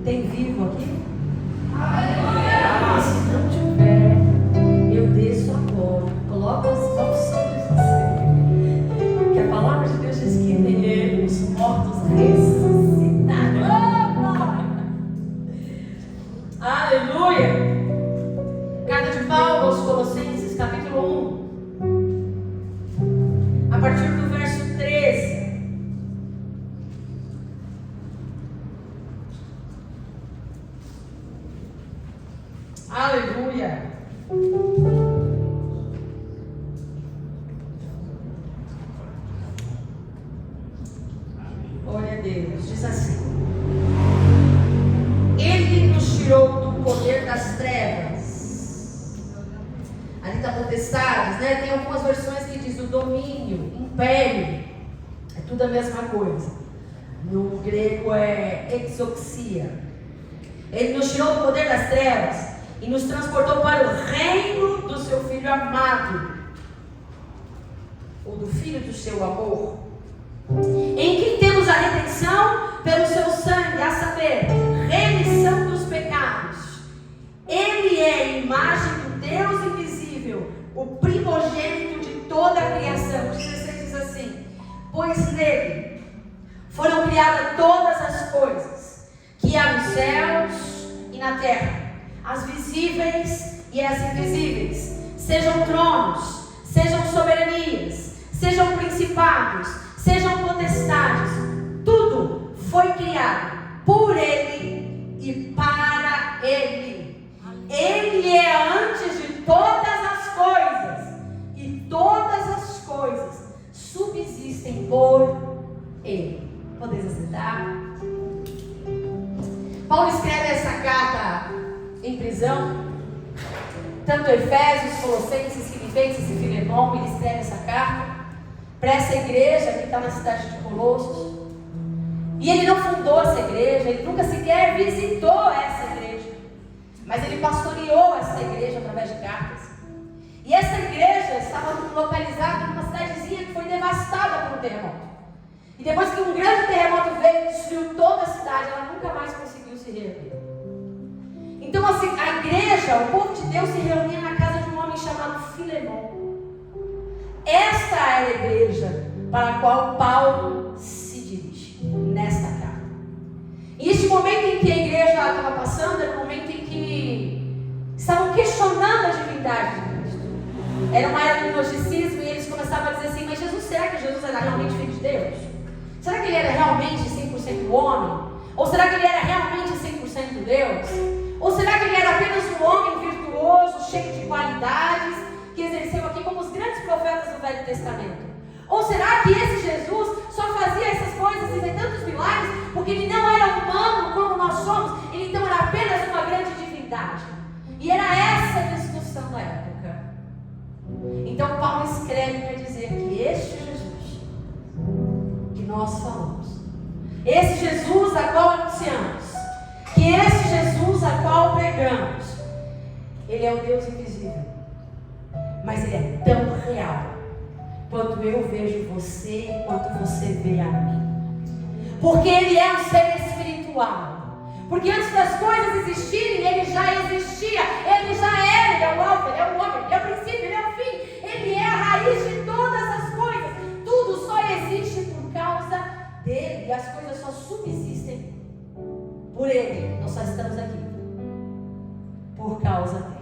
Tem vivo aqui? Se não tiver, eu desço agora. Coloca as mãos sobre você. Que a palavra de Deus diz que nele os mortos ressuscitarão. Aleluia! Carta de Paulo aos Colossenses, capítulo 1, a partir do verso 13. Aleluia! Glória a Deus. Diz assim: Ele nos tirou do poder das trevas. Ali está potestades, né? Tem algumas versões que diz o domínio, império. É tudo a mesma coisa. No grego é exoxia. Ele nos tirou do poder das trevas e nos transportou para o reino do seu Filho amado, ou do Filho do seu amor, em quem temos a redenção pelo seu sangue, a saber, remissão dos pecados. Ele é a imagem do Deus invisível, o primogênito de toda a criação. O 16 diz assim: pois nele foram criadas todas as coisas que há nos céus e na terra, as visíveis e as invisíveis, sejam tronos, sejam soberanias, sejam principados, sejam potestades. Tudo foi criado por Ele e para Ele. Ele é antes de todas as coisas, e todas as coisas subsistem por Ele. Podeis aceitar? Paulo escreve essa carta em prisão, tanto Efésios, Colossenses, Filipenses e Filemão. Ele escreve essa carta para essa igreja que está na cidade de Colossos. E ele não fundou essa igreja, ele nunca sequer visitou essa igreja, mas ele pastoreou essa igreja através de cartas. E essa igreja estava localizada numa cidadezinha que foi devastada por um terremoto. E depois que um grande terremoto veio e destruiu toda a cidade, ela nunca mais conseguiu se reerguer. Então assim, a igreja, o povo de Deus, se reunia na casa de um homem chamado Filemão. Esta é a igreja para a qual Paulo se dirige nesta carta. E este momento em que a igreja estava passando era o momento em que estavam questionando a divindade de Cristo. Era uma era do gnosticismo e eles começavam a dizer assim: mas Jesus, será que Jesus era realmente filho de Deus? Será que ele era realmente 100% homem? Ou será que ele era realmente 100% Deus? Ou será que ele era apenas um homem virtuoso, cheio de qualidades, que exerceu aqui como os grandes profetas do Velho Testamento? Ou será que esse Jesus só fazia essas coisas e fez tantos milagres porque ele não era humano como nós somos? Ele então era apenas uma grande divindade. E era essa a discussão da época. Então Paulo escreve para dizer que este Jesus que nós falamos, esse Jesus a qual anunciamos, que esse Jesus a qual pregamos, ele é o Deus invisível, mas ele é tão real quanto eu vejo você e quanto você vê a mim. Porque ele é um ser espiritual. Porque antes das coisas existirem, ele já existia. Ele já era, ele é o alfa, ele é o ômega, ele é o princípio, ele é o fim. Ele é a raiz de todas as coisas. Tudo só existe por causa dele. E as coisas só subsistem por ele. Nós só estamos aqui por causa dele.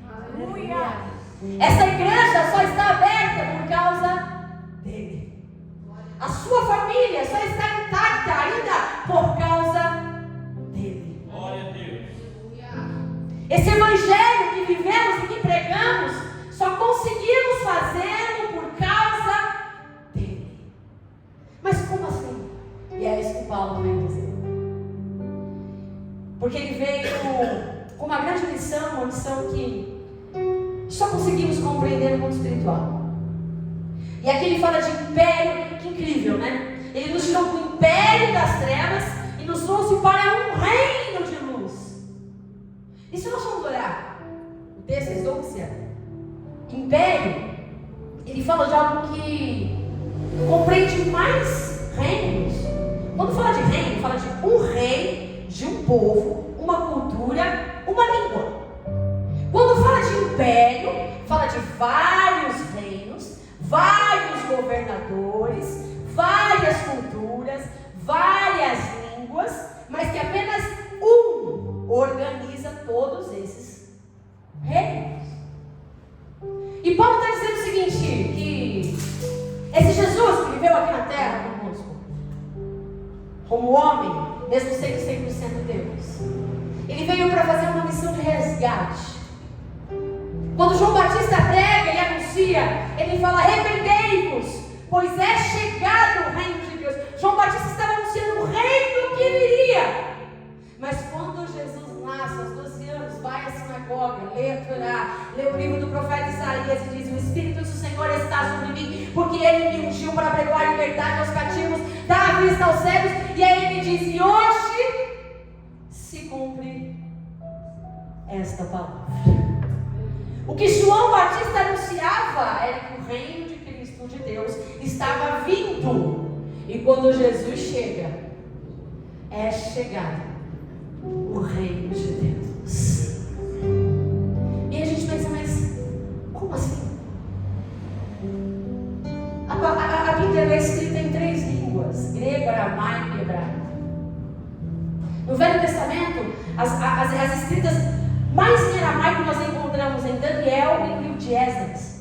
Aleluia! Essa igreja só está aberta por causa dele. A sua família só está intacta ainda por causa dele. Glória a Deus. Esse evangelho que vivemos e que pregamos, só conseguimos fazê-lo por causa dele. Mas como assim? E é isso que Paulo vem dizer. Porque ele veio com uma grande lição, uma lição que só conseguimos compreender no mundo espiritual. E aqui ele fala de império, que incrível, né? Ele nos tirou do império das trevas e nos trouxe para um reino de luz. E se nós formos olhar o texto exóxia, império, ele fala de algo que compreende mais reinos. Quando fala de reino, povo, uma cultura, uma língua. Quando fala de império, fala de vários reinos, vários governadores, várias culturas, várias línguas, mas que apenas um organiza todos esses reinos. E Paulo está dizendo o seguinte, que esse Jesus que viveu aqui na terra conosco, como homem, mesmo sendo 100% Deus, ele veio para fazer uma missão de resgate. Quando João Batista prega e anuncia, ele fala: arrependei-vos, pois é chegado o reino de Deus. João Batista estava anunciando o reino que viria. Mas quando Jesus nasce, aos 12 anos, vai à sinagoga, lê a Torá, lê o livro do profeta Isaías e diz: o Espírito do Senhor está sobre mim, porque Ele me ungiu para pregoar a liberdade aos cativos, dar a vista aos cegos. E aí ele diz: e hoje se cumpre esta palavra. O que João Batista anunciava era que o reino de Cristo, de Deus, estava vindo. E quando Jesus chega, é chegado o reino de Deus. E a gente pensa: mas como assim? A Bíblia é escrita em 3 línguas: grego, aramaico e hebraico. No Velho Testamento, as escritas mais em aramaico nós encontramos em Daniel e no livro de Esdras.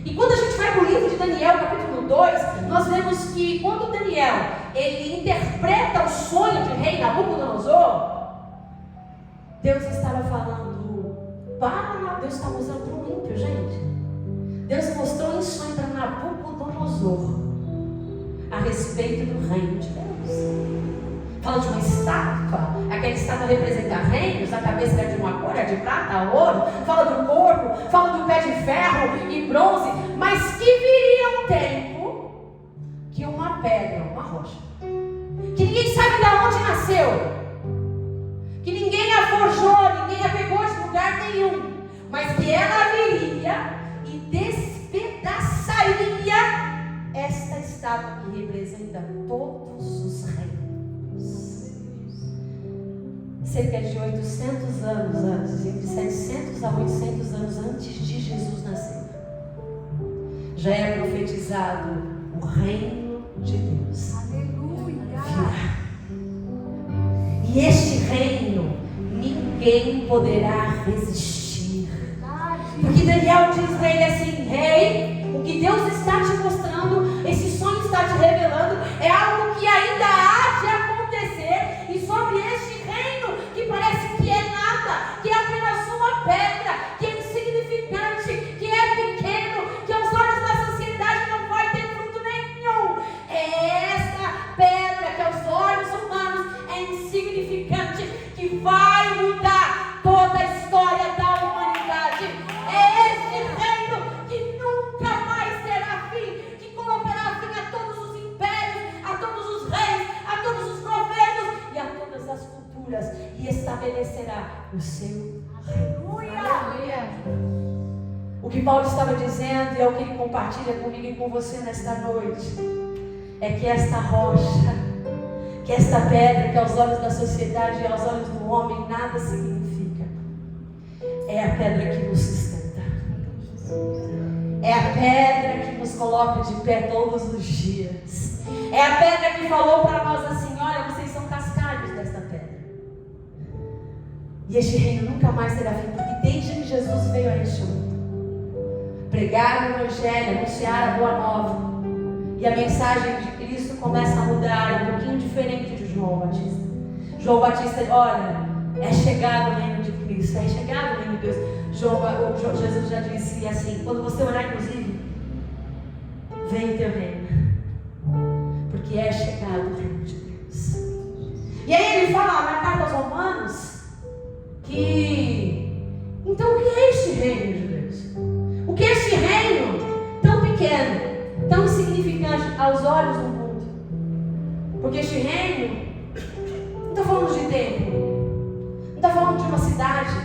E quando a gente vai para o livro de Daniel, capítulo 2, nós vemos que quando Daniel ele interpreta o sonho de rei Nabucodonosor, Deus estava falando para... Deus está usando para um ímpio, gente. Deus mostrou em sonho para Nabucodonosor a respeito do reino de Deus. Fala de uma estátua, aquela estátua representa reinos, a cabeça é de uma cor, é de prata, ouro. Fala do corpo, fala do pé de ferro e bronze. Mas que viria um tempo que uma pedra, uma rocha, que ninguém sabe de onde nasceu, que ninguém a forjou, ninguém a pegou de lugar nenhum, mas que ela viria e despedaçaria esta estátua que representa todos os reinos. Cerca de 800 anos antes, entre 700 a 800 anos antes de Jesus nascer, já é profetizado o reino de Deus. Aleluia! E este reino ninguém poderá resistir. Porque Daniel diz para ele assim: rei, o que Deus está te mostrando, esse sonho está te revelando, é algo que ainda há de acontecer. E sobre este reino, que parece que é nada, que é apenas uma pedra, que é insignificante, que é pequeno, que aos olhos da sociedade não vai ter fruto nenhum, é essa pedra que aos olhos humanos é insignificante, que vai mudar toda a história da humanidade. É este reino que nunca mais terá fim, que colocará fim a todos os impérios, a todos os reis, a todos os governos e a todas as culturas, e estabelecerá o seu reino. Aleluia! O que Paulo estava dizendo, e é o que ele compartilha comigo e com você nesta noite, é que esta rocha, que esta pedra, que aos olhos da sociedade e aos olhos do homem nada significa, é a pedra que nos sustenta, é a pedra que nos coloca de pé todos os dias, é a pedra que falou para nós assim: olha, vocês são cascalhos desta pedra, e este reino nunca mais terá fim, porque desde que Jesus veio a este mundo, pregar o Evangelho, anunciar a Boa Nova, e a mensagem de Cristo começa a mudar, um pouquinho diferente de João Batista. João Batista, olha, é chegado o reino de Cristo, é chegado o reino de Deus. Jesus já disse assim: quando você orar, inclusive, vem o teu reino, porque é chegado o reino de Deus. E aí ele fala na carta aos Romanos que, então, o que é este reino de Deus? O que é este reino tão pequeno, tão insignificante aos olhos do mundo? Porque este reino não está falando de templo, não está falando de uma cidade,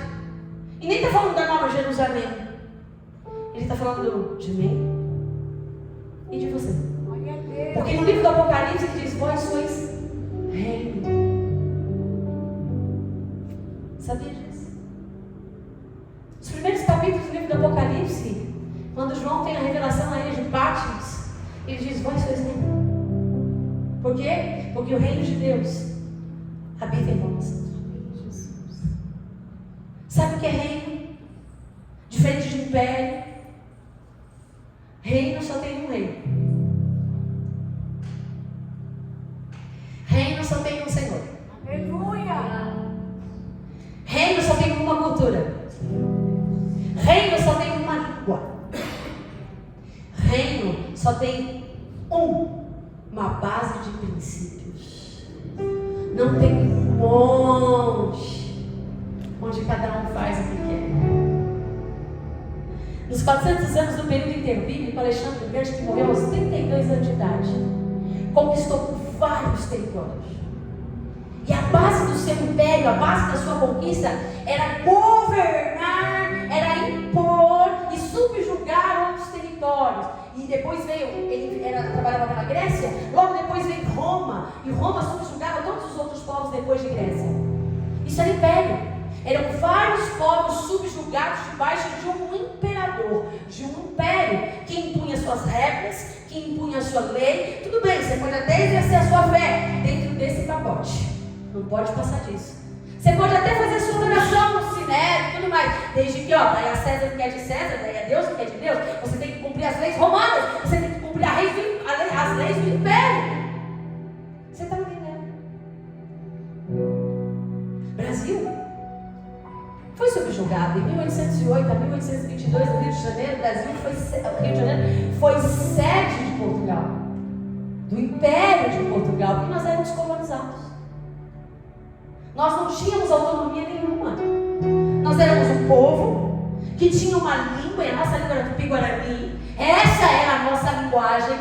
e nem está falando da Nova Jerusalém. Ele está falando de mim e de você. Porque no livro do Apocalipse ele diz: vós sois reino. Ele diz: vós sois reino. Por quê? Porque o reino de Deus habita em vós. Sabe o que é reino? Diferente de império. Reino só tem um rei. Reino só tem um Senhor. Aleluia! Reino só tem uma cultura. Reino só tem uma língua. Reino só tem uma base de princípios. Não tem um monte onde cada um faz o que quer. Nos 400 anos do período interbíblico, Alexandre o Grande, que morreu aos 32 anos de idade, conquistou vários territórios. E a base do seu império, a base da sua conquista, era governar, era impor e subjugar outros territórios. E depois veio, trabalhava na Grécia, logo depois veio Roma, e Roma subjugava todos os outros povos depois de Grécia. Isso era império. Eram vários povos subjugados debaixo de um imperador, de um império, que impunha suas regras, que impunha a sua lei. Tudo bem, você pode até exercer a sua fé dentro desse pacote, não pode passar disso. Você pode até fazer a sua oração no sinédrio e tudo mais, desde que, daí a César o que é de César, daí a Deus o que é de Deus. Você tem que cumprir as leis romanas, você tem que cumprir as leis do império. Você está entendendo? Brasil foi subjugado em 1808 a 1822 no Rio de Janeiro. O Rio de Janeiro foi sede de Portugal, do Império de Portugal, porque nós éramos colonizados. Nós não tínhamos autonomia nenhuma. Nós éramos um povo que tinha uma língua, e a nossa língua era Tupi-Guarani. Essa era a nossa linguagem.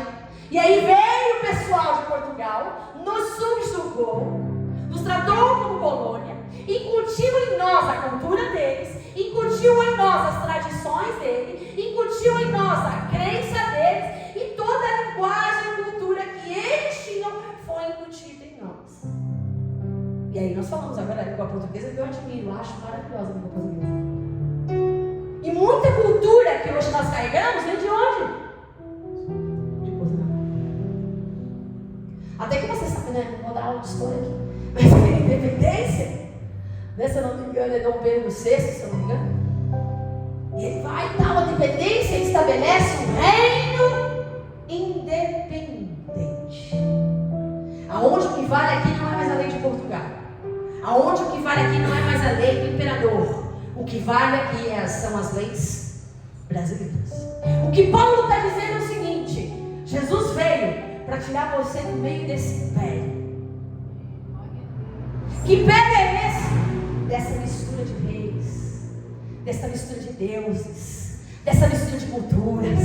E aí veio o pessoal de Portugal, nos subjugou, nos tratou como colônia, incutiu em nós a cultura deles, incutiu em nós as tradições deles, incutiu em nós a crença deles, e toda a linguagem e cultura que eles tinham foi incutida em nós. E aí nós falamos agora a língua portuguesa, que eu admiro, acho maravilhosa a língua portuguesa. E muita cultura que hoje nós carregamos vem de onde? De Portugal. Até que você sabe, né? Não vou dar aula de história aqui, mas a independência, né, se eu não me engano, é Dom Pedro VI, se eu não me engano. E ele vai dar uma independência e estabelece um reino independente. Aonde o que vale aqui não é mais a lei de Portugal. Aonde o que vale aqui não é mais a lei do imperador. O que vale aqui são as leis brasileiras. O que Paulo está dizendo é o seguinte: Jesus veio para tirar você do meio desse império. Que império é esse? Dessa mistura de reis, dessa mistura de deuses, dessa mistura de culturas,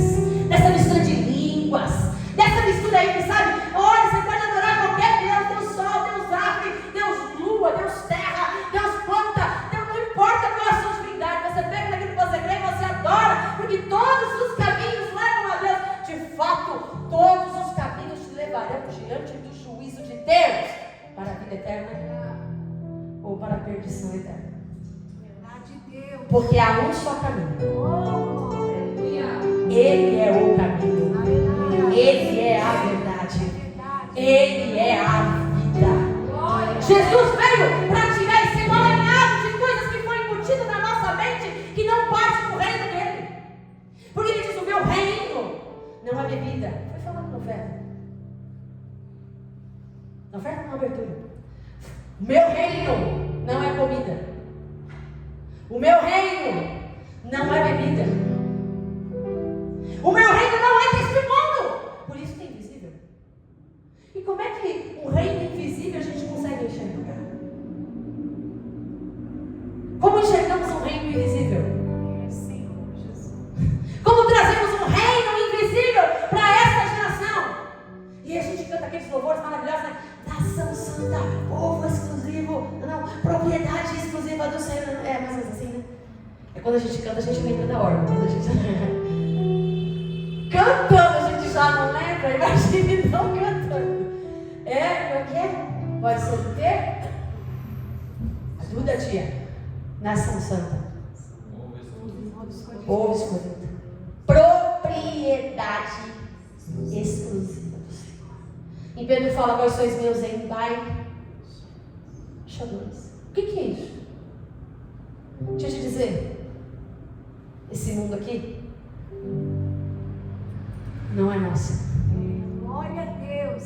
dessa mistura de línguas, dessa mistura aí que sabe, olha, você pode adorar qualquer Deus, Deus Sol, Deus Árvore, Deus Lua, Deus Terra, Deus Planta, Deus, não importa qual é a sua divindade, você pega naquilo que você crê e você adora, porque todos os caminhos levam a Deus. De fato, todos os caminhos te levarão diante do juízo de Deus, para a vida eterna ou para a perdição eterna. Porque há um só caminho. Ele é o caminho. Ele é a verdade. Ele é a vida. Jesus veio para tirar esse emaranhado de coisas que foram embutidas na nossa mente, que não parte do reino dele. Porque ele diz: o meu reino não é bebida. Foi falado na oferta. Na oferta ou na abertura? O meu reino não é comida. O meu reino não é bebida. O meu reino não é deste mundo. Por isso que é invisível. E como é que um reino invisível a gente consegue enxergar? Como enxergamos um reino invisível? Como trazemos um reino invisível para esta geração? E a gente canta aqueles louvores maravilhosos, né? Nação santa, povo exclusivo, não, propriedade exclusiva do Senhor. É mais ou menos assim, né? É quando a gente canta, a gente lembra da ordem. Quando a gente cantando, a gente já não lembra. Imagine não cantando. Como é que é? Pode ser o quê? A Duda tia. Nação santa, povo escolhido, propriedade exclusiva Pedro fala, vós sois meus embaixadores. O que é isso? Deixa eu te dizer, esse mundo aqui não é nosso. Glória a Deus.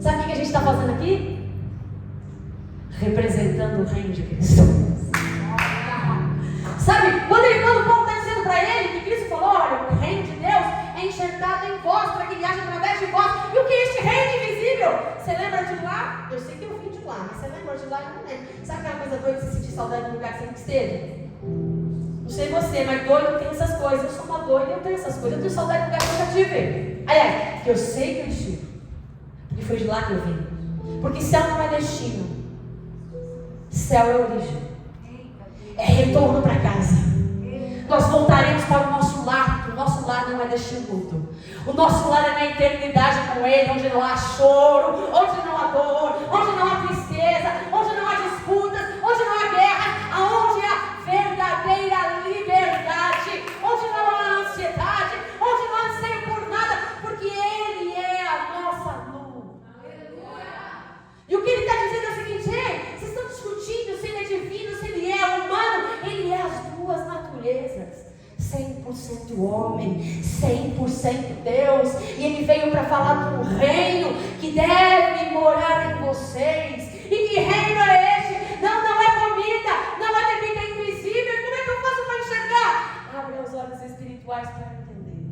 Sabe o que a gente está fazendo aqui? Representando o reino de Cristo. Sabe, quando o Paulo está dizendo para ele que Cristo falou, olha, o reino de Deus é enxertado em vós, para que ele haja através de vós. E o que é este reino invisível? Você lembra de lá? Eu sei que eu vim de lá, mas você lembra de lá? Eu não lembro. Sabe aquela coisa doida de se sentir saudade do lugar que sempre esteve? Não sei você, mas doido tem essas coisas. Eu sou uma doida, eu tenho essas coisas. Eu tenho saudade do lugar que eu nunca tive. Aliás, que eu sei que eu estive. Porque foi de lá que eu vim. Porque céu não é destino. Céu é origem. É retorno para casa. Nós voltaremos para o nosso lar. Porque o nosso lar não é deste mundo. O nosso lar é na eternidade com Ele, onde não há choro, onde não há dor, onde não há tristeza, onde não há disputas, onde não há guerra, onde há verdadeira liberdade, onde não há ansiedade, onde não há anseio por nada, porque Ele é a nossa luz. E o que Ele está dizendo é o seguinte: ei, vocês estão discutindo se Ele é divino, se Ele é humano. Ele é as duas naturezas. 100% homem, 100% Deus. E Ele veio para falar de um reino que deve morar em vocês. E que reino é este? Não é comida, não é bebida invisível. Como é que eu faço para enxergar? Abre os olhos espirituais para entender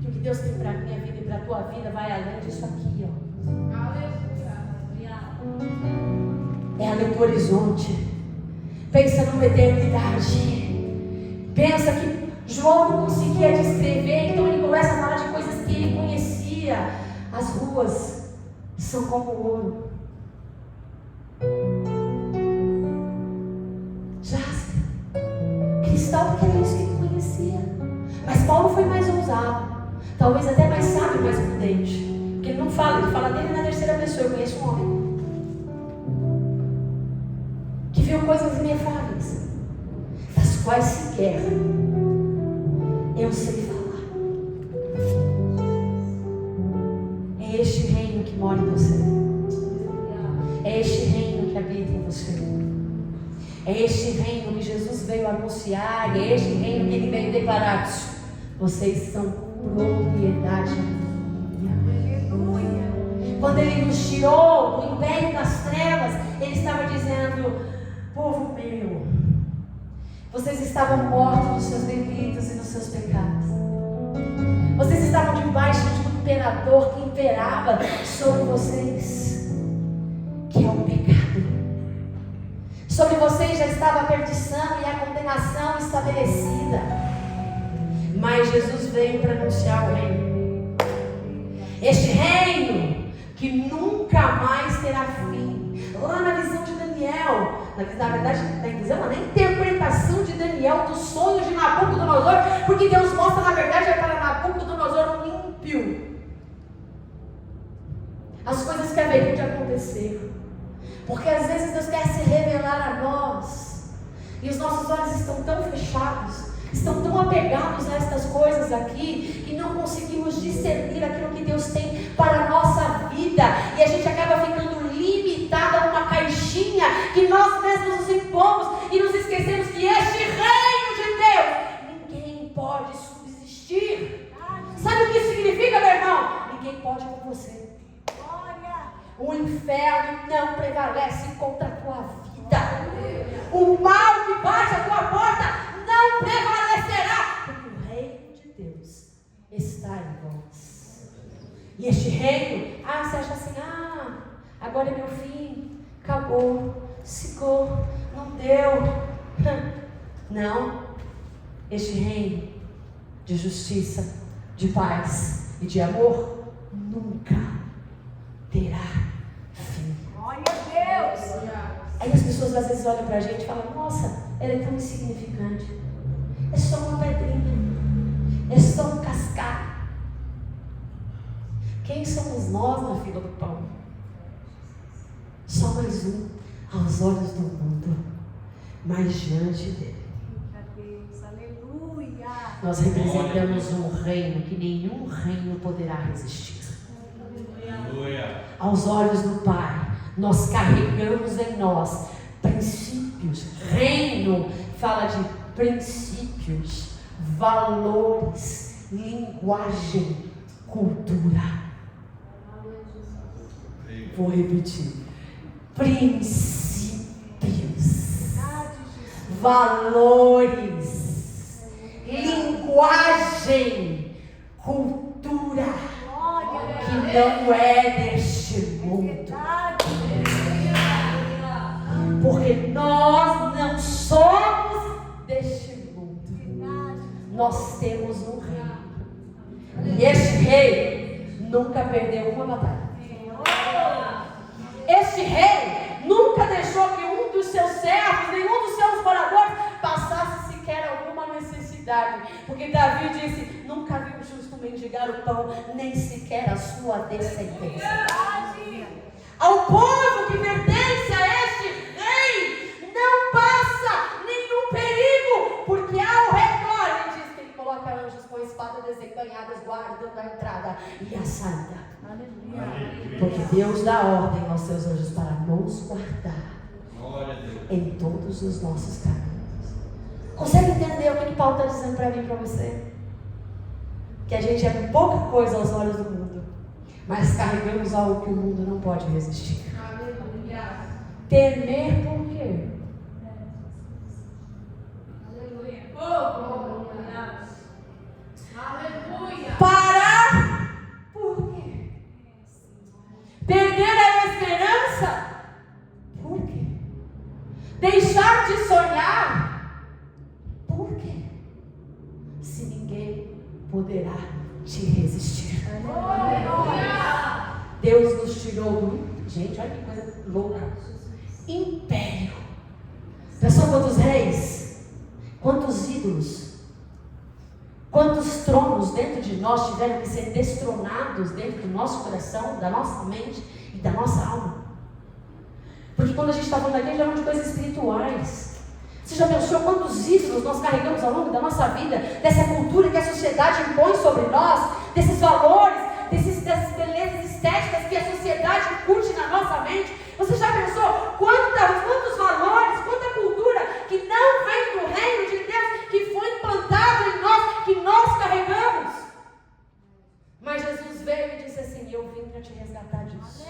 que o que Deus tem para a minha vida e para a tua vida vai além disso aqui, ó. É além do horizonte. Pensa numa eternidade. Pensa que João não conseguia descrever, então ele começa a falar de coisas que ele conhecia. As ruas são como ouro, jaspe, cristal, porque era isso que ele conhecia. Mas Paulo foi mais ousado, talvez até mais sábio, mais prudente, porque ele não fala, ele fala dele na terceira pessoa. Eu conheço um homem que viu coisas inefáveis, das quais sequer eu sei falar. É este reino que mora em você. É este reino que habita em você. É este reino que Jesus veio anunciar. É este reino que Ele veio declarar: vocês são propriedade minha. Quando Ele nos tirou do império das trevas, Ele estava dizendo: povo meu, vocês estavam mortos nos seus delitos e nos seus pecados. Vocês estavam debaixo de um imperador que imperava sobre vocês, que é o pecado. Sobre vocês já estava a perdição e a condenação estabelecida. Mas Jesus veio para anunciar o reino. Este reino que nunca mais terá fim. Lá na visão de Daniel, na verdade, na interpretação de Daniel do sonho de Nabucodonosor, porque Deus mostra, na verdade, para Nabucodonosor um ímpio as coisas que haveriam de acontecer. Porque às vezes Deus quer se revelar a nós e os nossos olhos estão tão fechados, estão tão apegados a estas coisas aqui, que não conseguimos discernir aquilo que Deus tem para a nossa vida, e a gente acaba ficando limitado a uma caixinha que nós mesmos nos impomos e nos esquecemos que este reino de Deus, ninguém pode subsistir. Sabe o que isso significa, meu irmão? Ninguém pode com você. O inferno não prevalece contra a tua vida. O mal que bate a tua porta não prevalecerá, porque o reino de Deus está em vós. E este reino, você acha assim: agora é meu fim, acabou, secou, não deu. Não, este reino de justiça, de paz e de amor nunca terá fim. Glória a Deus. Aí as pessoas às vezes olham pra gente e falam: nossa, ela é tão insignificante, é só uma pedrinha, é só um cascalho. Quem somos nós na fila do pão? Só mais um aos olhos do mundo, mas diante dele Aleluia. nós representamos um reino que nenhum reino poderá resistir. Aos olhos do Pai, nós carregamos em nós princípios. Reino fala de princípios, valores, linguagem, cultura. Vou repetir: princípios, valores, linguagem, cultura, que não é deste mundo. Porque nós não somos deste mundo. Nós temos um rei. E este rei nunca perdeu uma batalha. Este rei nunca deixou que um dos seus servos, nenhum dos seus moradores, passasse sequer alguma necessidade. Porque Davi disse: nunca vi um justo mendigar o pão, nem sequer a sua descendência. Ao povo que pertence a este rei, não passa nenhum perigo, porque ao redor, ele diz que ele coloca anjos com espada desembanhadas, guardando a entrada e a saída. Porque Deus dá ordem aos seus anjos para nos guardar em todos os nossos caminhos. Consegue entender o que Paulo está dizendo para mim e para você? Que a gente é pouca coisa aos olhos do mundo, mas carregamos algo que o mundo não pode resistir. Temer por quê? Parar por quê? Perder a esperança por quê? Deixar de sonhar por quê? Se ninguém poderá te resistir. Deus nos tirou do... Gente, olha que coisa louca. Império. Pensou quantos reis, quantos ídolos, quantos tronos dentro de nós tiveram que ser destronados dentro do nosso coração, da nossa mente e da nossa alma. Porque quando a gente está falando aqui, a gente está falando de coisas espirituais. Você já pensou quantos ídolos nós carregamos ao longo da nossa vida, dessa cultura que a sociedade impõe sobre nós, desses valores, dessas belezas estéticas que a sociedade curte na nossa mente? Você já pensou quantos valores, quanta cultura que não vem do reino de Deus, que foi implantado em nós, que nós carregamos? Mas Jesus veio e disse assim: eu vim para te resgatar disso.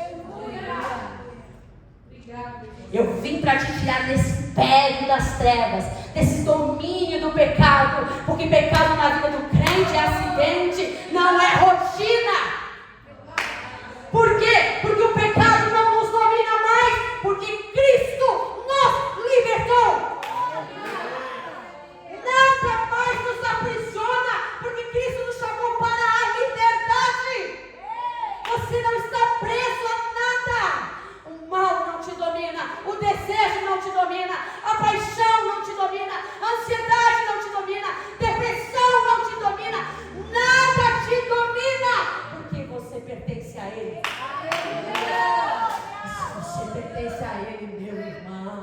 Eu vim para te tirar desse império das trevas, desse domínio do pecado, porque pecado na vida do crente é acidente, não é rotina. Por quê? Porque o pecado não nos domina mais, porque Cristo nos libertou. Nada mais nos aprisiona, porque Cristo nos chamou para a liberdade. Você não está preso a nada. O mal não te domina, o desejo não te domina, a paixão não te domina, a ansiedade não te domina, depressão não te domina, nada te domina, porque você pertence a Ele. Se você pertence a Ele, meu irmão,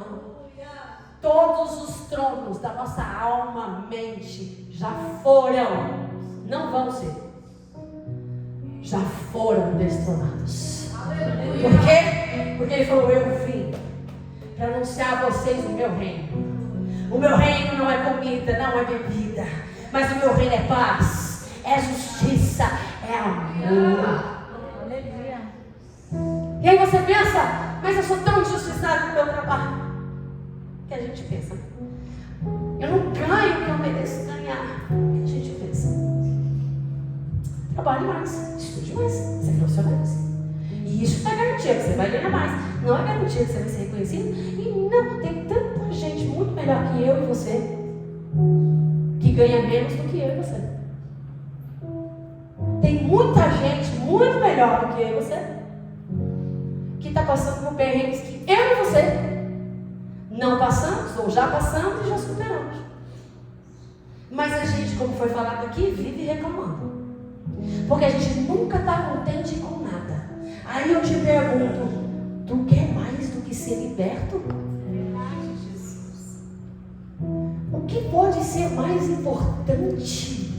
todos os tronos da nossa alma, mente, já foram, não vão ser, já foram destronados. Por quê? Porque Ele falou: eu vim para anunciar a vocês o meu reino. O meu reino não é comida, não é bebida, mas o meu reino é paz, é justiça, é amor. E aí você pensa: mas eu sou tão injustiçado no meu trabalho. Que a gente pensa: eu não ganho o que eu mereço ganhar. Que a gente pensa: trabalhe mais, estude mais, se profissionalize. E isso não é garantia que você vai ganhar mais, não é garantia que você vai ser reconhecido. E não, tem tanta gente muito melhor que eu e você, que ganha menos do que eu e você. Tem muita gente muito melhor do que eu e você, que está passando por perrengues que eu e você não passamos, ou já passamos e já superamos. Mas a gente, como foi falado aqui, vive reclamando, porque a gente nunca está contente com nada. Aí eu te pergunto: tu quer mais do que ser liberto? O que pode ser mais importante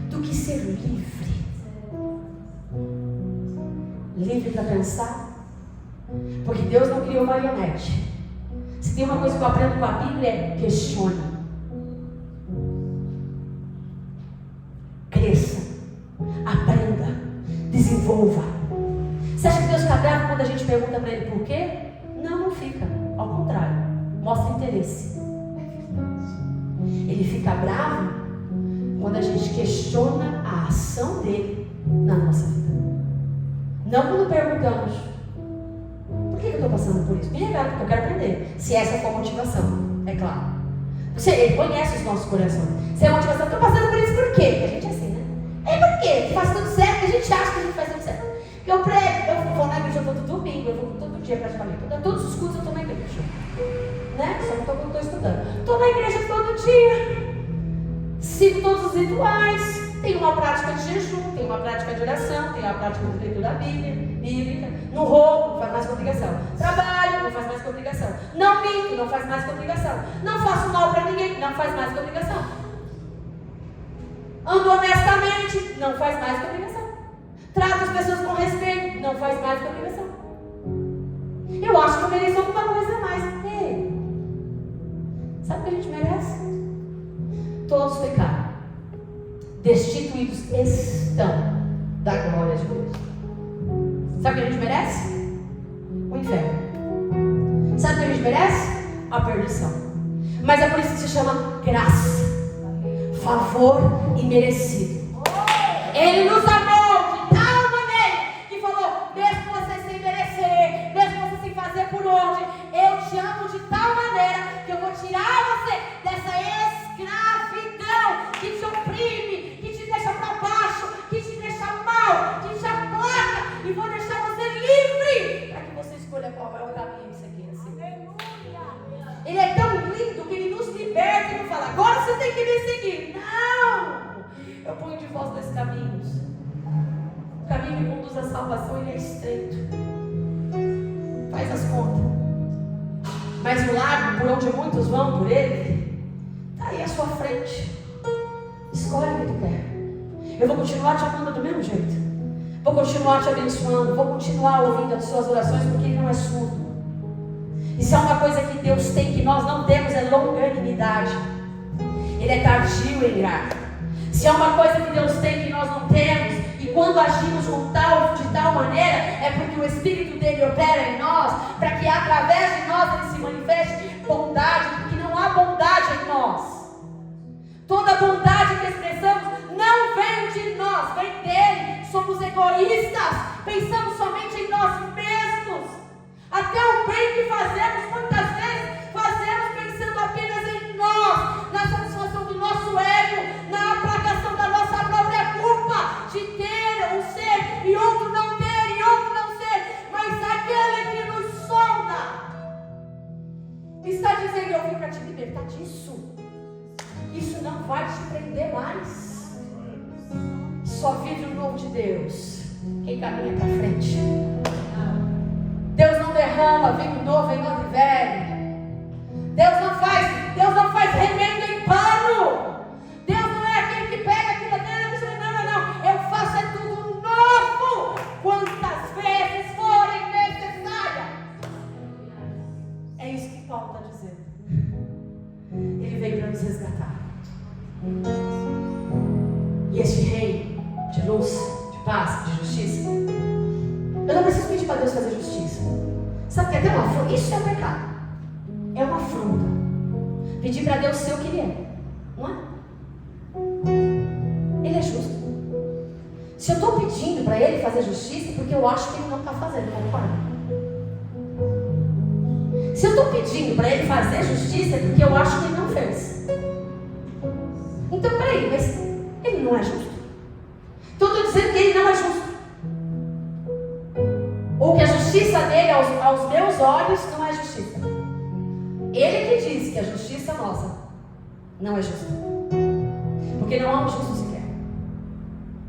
do que ser livre? livre para pensar. Porque Deus não criou marionete. Se tem uma coisa que eu aprendo com a Bíblia é questione. Cresça. Aprenda. Desenvolva. Você acha que Deus fica bravo quando a gente pergunta para Ele por quê? Não, não fica. Ao contrário. Mostra interesse. Ele fica bravo quando a gente questiona a ação dele na nossa vida. Não quando perguntamos: por que eu estou passando por isso? Me revela, porque eu quero aprender. Se essa for a motivação, é claro. Ele conhece os nossos corações. Se é a motivação, estou passando por isso por quê? Porque a gente é assim, né? É por quê? Que faz tudo certo, que a gente acha que a gente faz tudo certo. Eu prego, eu vou na igreja todo domingo, eu vou todo dia praticamente. Todos os cultos eu estou na igreja. Né? Só não estou estudando. Estou na igreja todo dia. Sigo todos os rituais. Tenho uma prática de jejum, tenho uma prática de oração, tenho uma prática de leitura bíblica. Não roubo, não faz mais que obrigação. Trabalho, não faz mais que obrigação. Não minto, não faz mais que obrigação. Não faço mal para ninguém, não faz mais que obrigação. Ando honestamente, não faz mais que obrigação. Trato as pessoas com respeito, não faz mais que obrigação. Eu acho que eu mereço alguma coisa a mais. Ei, sabe o que a gente merece? Todos pecaram. Destituídos estão da glória de Deus. Sabe o que a gente merece? O inferno. Sabe o que a gente merece? A perdição. Mas é por isso que se chama graça, favor imerecido. Ele nos amou de tal maneira que falou: mesmo você sem merecer, mesmo você sem fazer por onde, eu te amo de tal maneira que eu vou tirar você dessa escravidão que te oprime, que te deixa para baixo, que te deixa mal, que te aplaca, e vou deixar você livre para que você escolha qual é o caminho que você quer seguir. Ele é tão lindo que ele nos liberta e não fala: agora você tem que me seguir. Não! Eu ponho de volta dois caminhos. O caminho que conduz à salvação, ele é estreito. Faz as contas. Mas o largo, por onde muitos vão por ele, está aí à sua frente. Escolhe o que tu quer. Eu vou continuar te amando do mesmo jeito. Vou continuar te abençoando. Vou continuar ouvindo as suas orações, porque ele não é surdo. Isso é uma coisa que Deus tem que nós não temos, é longanimidade. Ele é tardio em irar. Se é uma coisa que Deus tem que nós não temos, e quando agimos de tal maneira, é porque o Espírito dele opera em nós, para que através de nós ele se manifeste bondade, porque não há bondade em nós. Toda bondade que expressamos não vem de nós, vem dele. Somos egoístas, pensamos somente em nós mesmos. Até o bem que fazemos, muitas vezes, fazemos pensando apenas em nós, na satisfação do nosso ego, na aplagação da nossa própria culpa de ter um ser e outro não ter, e outro não ser. Mas aquele que nos sonda está dizendo: eu vim para te libertar disso. Isso não vai te prender mais. Só vive o novo de Deus quem caminha para frente. Deus não derrama vinho novo em odre velho. Deus não faz remendo em pano. Deus não é aquele que pega aquilo até e diz: não. Eu faço é tudo novo, quantas vezes forem necessárias. É isso que Paulo está dizendo. Ele veio para nos resgatar. E este rei de luz, de paz, de justiça, eu não preciso pedir para Deus fazer justiça. Sabe que até uma afronta, isso é um pecado. É uma afronta. Pedir para Deus ser o que Ele é. Não é? Ele é justo. Se eu estou pedindo para Ele fazer justiça, é porque eu acho que Ele não está fazendo, concorda? Se eu estou pedindo para Ele fazer justiça, é porque eu acho que Ele não fez. Então, peraí, mas Ele não é justo? Então eu estou dizendo que Ele não é justo. Ou que a justiça dele aos meus olhos não é justiça. Ele que diz que a justiça nossa não é justa. Porque não há um justo sequer.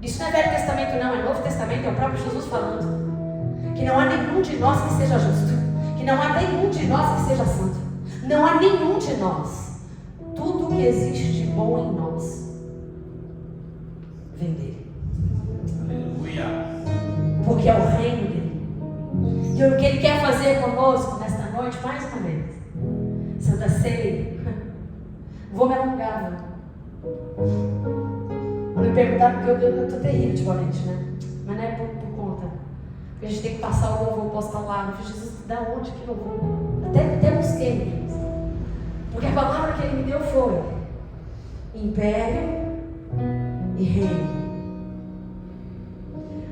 Isso não é Velho Testamento não, é Novo Testamento, é o próprio Jesus falando. Que não há nenhum de nós que seja justo. Que não há nenhum de nós que seja santo. Não há nenhum de nós. Tudo que existe de bom em nós vem dele. Aleluia. Porque é o reino dele. E o que Ele quer fazer conosco nesta noite, mais uma vez, Santa Ceia, vou me alongar, não me perguntar, porque eu estou terrível ultimamente, né? Mas não é por conta, porque a gente tem que passar o louvor, postar lá, eu falei, Jesus, da onde que eu vou? Até busquei, porque a palavra que Ele me deu foi império e reino.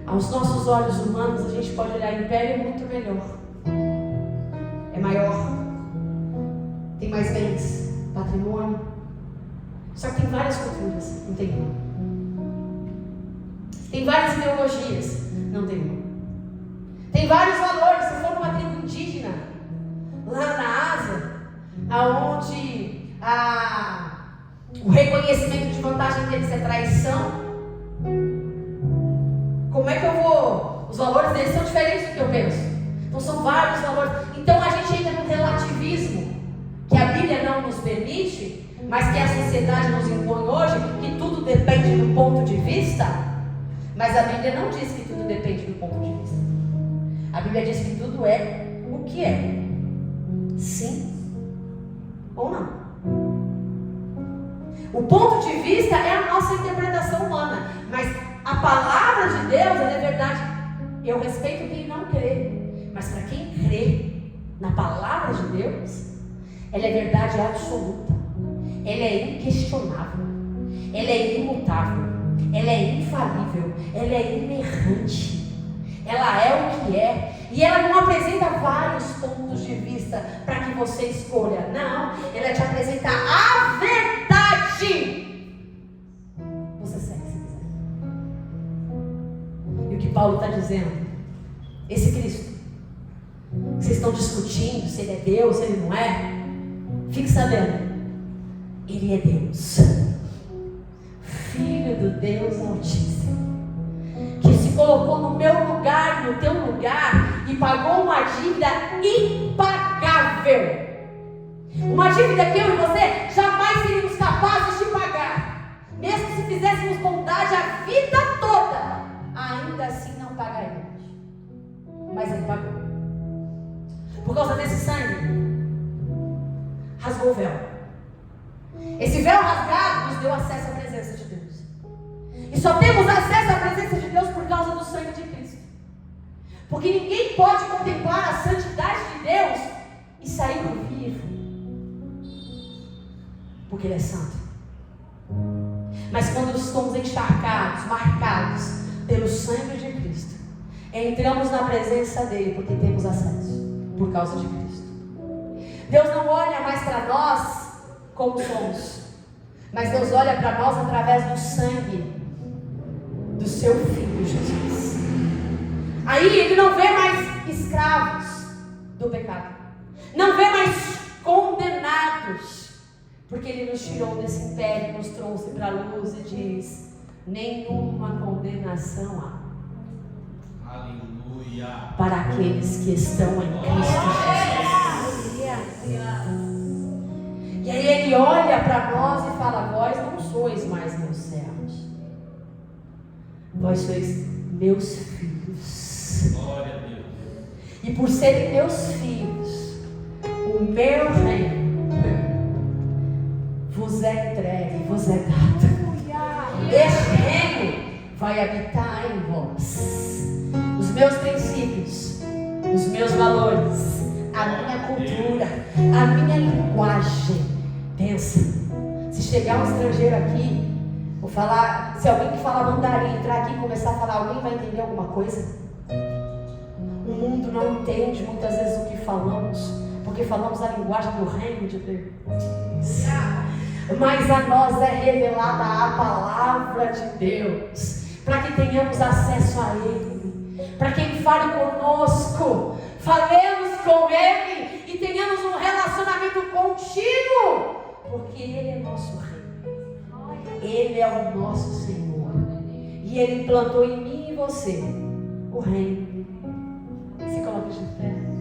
Aos nossos olhos humanos, a gente pode olhar império muito melhor. É maior. Tem mais bens, patrimônio. Só que tem várias culturas, não tem uma. Tem várias ideologias, não tem uma. Tem vários valores. Se for numa tribo indígena, lá na Ásia, aonde o reconhecimento de vantagem deles é traição, como é que eu vou? Os valores deles são diferentes do que eu penso. Então são vários valores. Então a gente entra no relativismo, que a Bíblia não nos permite, mas que a sociedade nos impõe hoje, que tudo depende do ponto de vista. Mas a Bíblia não diz que tudo depende do ponto de vista. A Bíblia diz que tudo é o que é. Sim ou não. O ponto de vista é a nossa interpretação humana, mas a palavra de Deus, ela é verdade. Eu respeito quem não crê, mas para quem crê na palavra de Deus, ela é verdade absoluta. Ela é inquestionável. Ela é imutável. Ela é infalível. Ela é inerrante. Ela é o que é. E ela não apresenta vários pontos de vista para que você escolha. Não, ela te apresenta a verdade. Você segue se quiser. E o que Paulo está dizendo, esse Cristo, vocês estão discutindo se Ele é Deus, se Ele não é, fique sabendo, Ele é Deus, Filho do Deus Altíssimo, que se colocou no meu lugar, no teu lugar, e pagou uma dívida impagável. Uma dívida que eu e você jamais seríamos capazes de pagar. Mesmo se fizéssemos bondade a vida toda, ainda assim não pagaríamos. Mas Ele pagou. Por causa desse sangue, rasgou o véu. Esse véu rasgado nos deu acesso à presença de Deus. E só temos acesso à presença de Deus por causa do sangue de Cristo. Porque ninguém pode contemplar a santidade de Deus e sair vivo. Porque Ele é santo. Mas quando estamos encharcados, marcados pelo sangue de Cristo, entramos na presença dEle porque temos acesso por causa de Cristo. Deus não olha mais para nós como somos, mas Deus olha para nós através do sangue do seu Filho Jesus. Aí Ele não vê mais escravos do pecado, não vê mais condenados, porque Ele nos tirou desse império, nos trouxe para a luz e diz: nenhuma condenação há. Aleluia. Para aqueles que estão em Cristo Jesus. E aí Ele olha para nós e fala: vós não sois mais meus servos, vós sois meus filhos. Glória a Deus. E por serem meus filhos, o meu reino vos é entregue, vos é dado. Este reino vai habitar em vós. Os meus princípios, os meus valores, a minha cultura, a minha linguagem. Pensa, se chegar um estrangeiro aqui, vou falar, se alguém que fala mandarim entrar aqui e começar a falar, alguém vai entender alguma coisa? O mundo não entende muitas vezes o que falamos, porque falamos a linguagem do reino de Deus. Mas a nós é revelada a palavra de Deus, para que tenhamos acesso a Ele, para que Ele fale conosco, falemos com Ele e tenhamos um relacionamento contínuo, porque Ele é nosso Rei, Ele é o nosso Senhor, e Ele implantou em mim e você o reino. Se coloque de pé.